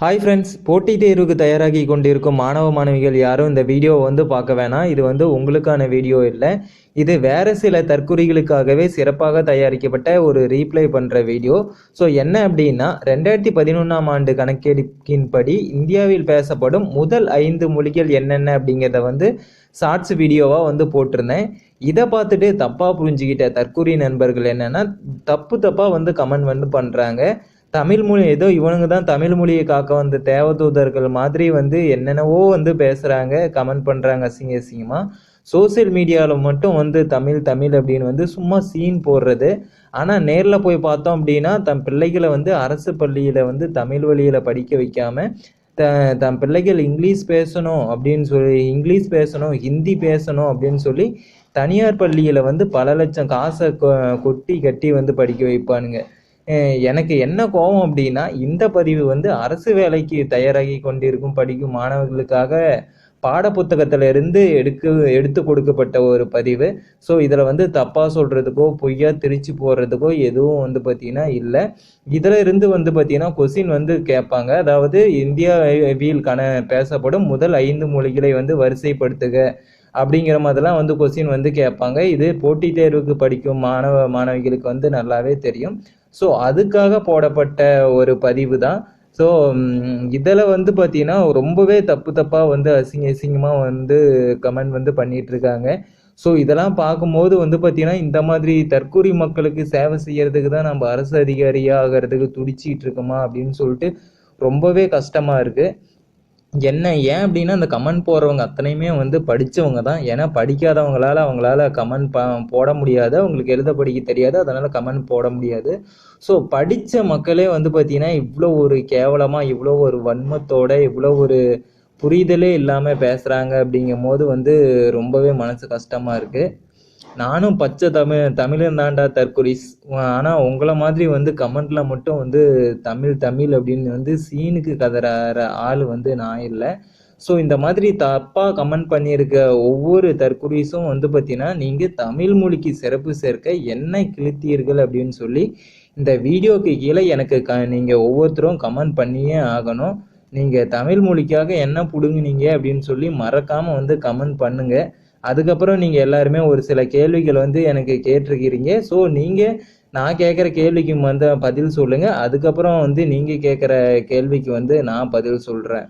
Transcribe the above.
Hi friends, போட்டித் தேர்வுக்கு தயாராகி கொண்டிருக்கும் மாணவ மாணவிகள் யாரும் இந்த வீடியோவை பார்க்க வேணாம். இது உங்களுக்கான வீடியோ இல்லை. இது வேறு சில தற்குறிகளுக்காகவே சிறப்பாக தயாரிக்கப்பட்ட ஒரு ரீப்ளை பண்ணுற வீடியோ. ஸோ என்ன அப்படின்னா, 2011ஆம் ஆண்டு கணக்கெடுப்பின்படி இந்தியாவில் பேசப்படும் முதல் 5 மொழிகள் என்னென்ன அப்படிங்கிறத ஷார்ட்ஸ் வீடியோவாக போட்டிருந்தேன். இதை பார்த்துட்டு தப்பாக புரிஞ்சுக்கிட்ட தற்குறி நண்பர்கள் என்னென்னா, தப்பாக கமெண்ட் பண்ணுறாங்க. தமிழ் மொழி ஏதோ இவனுங்க தான் தமிழ் மொழியை காக்க வந்த தேவதூதர்கள் மாதிரி என்னென்னவோ பேசுகிறாங்க, கமெண்ட் பண்ணுறாங்க அசிங்கமாக. சோசியல் மீடியாவில் மட்டும் தமிழ் தமிழ் அப்படின்னு சும்மா சீன் போடுறது. ஆனால் நேரில் போய் பார்த்தோம் அப்படின்னா தம் பிள்ளைகளை அரசு பள்ளியில் தமிழ் வழியில் படிக்க வைக்காமல் தம் பிள்ளைகள் இங்கிலீஷ் பேசணும் அப்படின்னு சொல்லி இங்கிலீஷ் பேசணும், ஹிந்தி பேசணும் அப்படின்னு சொல்லி தனியார் பள்ளியில் பல லட்சம் காசை கொட்டி கட்டி படிக்க வைப்பானுங்க. எனக்கு என்ன கோபம் அப்படின்னா, இந்த பதிவு அரசு வேலைக்கு தயாராகி கொண்டிருக்கும் படிக்கும் மாணவர்களுக்காக பாடப்புத்தகத்திலிருந்து எடுத்து கொடுக்கப்பட்ட ஒரு பதிவு. ஸோ இதில் தப்பாக சொல்கிறதுக்கோ பொய்யா திரிச்சு போடுறதுக்கோ எதுவும் பார்த்தீங்கன்னா இல்லை. இதில் இருந்து பார்த்தீங்கன்னா கொஸ்டின் கேட்பாங்க. அதாவது இந்தியாவில் பேசப்படும் முதல் 5 மொழிகளை வரிசைப்படுத்துக அப்படிங்கிற மாதிரிலாம் கொஸ்டின் கேட்பாங்க. இது போட்டித் தேர்வுக்கு படிக்கும் மாணவ மாணவிகளுக்கு நல்லாவே தெரியும். ஸோ அதுக்காக போடப்பட்ட ஒரு பதிவு தான். ஸோ இதில் பார்த்தீங்கன்னா ரொம்பவே தப்பாக அசிங்கமாக கமெண்ட் பண்ணிட்டு இருக்காங்க. ஸோ இதெல்லாம் பார்க்கும்போது பார்த்தீங்கன்னா இந்த மாதிரி தற்கூரி மக்களுக்கு சேவை செய்யறதுக்கு தான் நம்ம அரசு அதிகாரியாக ஆகிறதுக்கு துடிச்சிட்டு இருக்கோமா அப்படின்னு சொல்லிட்டு ரொம்பவே கஷ்டமாக இருக்குது. ஏன் அப்படின்னா, அந்த கமெண்ட் போடுறவங்க அத்தனையுமே படித்தவங்க தான். ஏன்னா அவங்களால கமெண்ட் போட முடியாது, அவங்களுக்கு எழுத படிக்க தெரியாது, அதனால் கமெண்ட் போட முடியாது. ஸோ படித்த மக்களே பார்த்தீங்கன்னா இவ்வளோ ஒரு கேவலமாக, இவ்வளோ ஒரு வன்மத்தோட, இவ்வளோ ஒரு புரிதலே இல்லாமல் பேசுகிறாங்க அப்படிங்கும் போது ரொம்பவே மனசு கஷ்டமாக இருக்குது. நானும் பச்சை தமிழன் தாண்டா தற்குறிஸ். ஆனால் உங்களை மாதிரி கமெண்ட்ல மட்டும் தமிழ் தமிழ் அப்படின்னு சீனுக்கு கதற ஆள் நான் இல்லை. ஸோ இந்த மாதிரி தப்பாக கமெண்ட் பண்ணியிருக்க ஒவ்வொரு தற்குறிஸும் பார்த்தீங்கன்னா, நீங்கள் தமிழ் மொழிக்கு சிறப்பு சேர்க்க என்ன கிழித்தீர்கள் அப்படின்னு சொல்லி இந்த வீடியோக்கு கீழே எனக்கு நீங்கள் ஒவ்வொருத்தரும் கமெண்ட் பண்ணியே ஆகணும். நீங்கள் தமிழ் மொழிக்காக என்ன பிடுங்குனீங்க அப்படின்னு சொல்லி மறக்காமல் கமெண்ட் பண்ணுங்கள். அதுக்கப்புறம் நீங்கள் எல்லாருமே ஒரு சில கேள்விகள் எனக்கு கேட்டிருக்கிறீங்க. ஸோ நீங்கள் நான் கேட்குற கேள்விக்கு பதில் சொல்லுங்கள். அதுக்கப்புறம் நீங்கள் கேட்குற கேள்விக்கு நான் பதில் சொல்கிறேன்.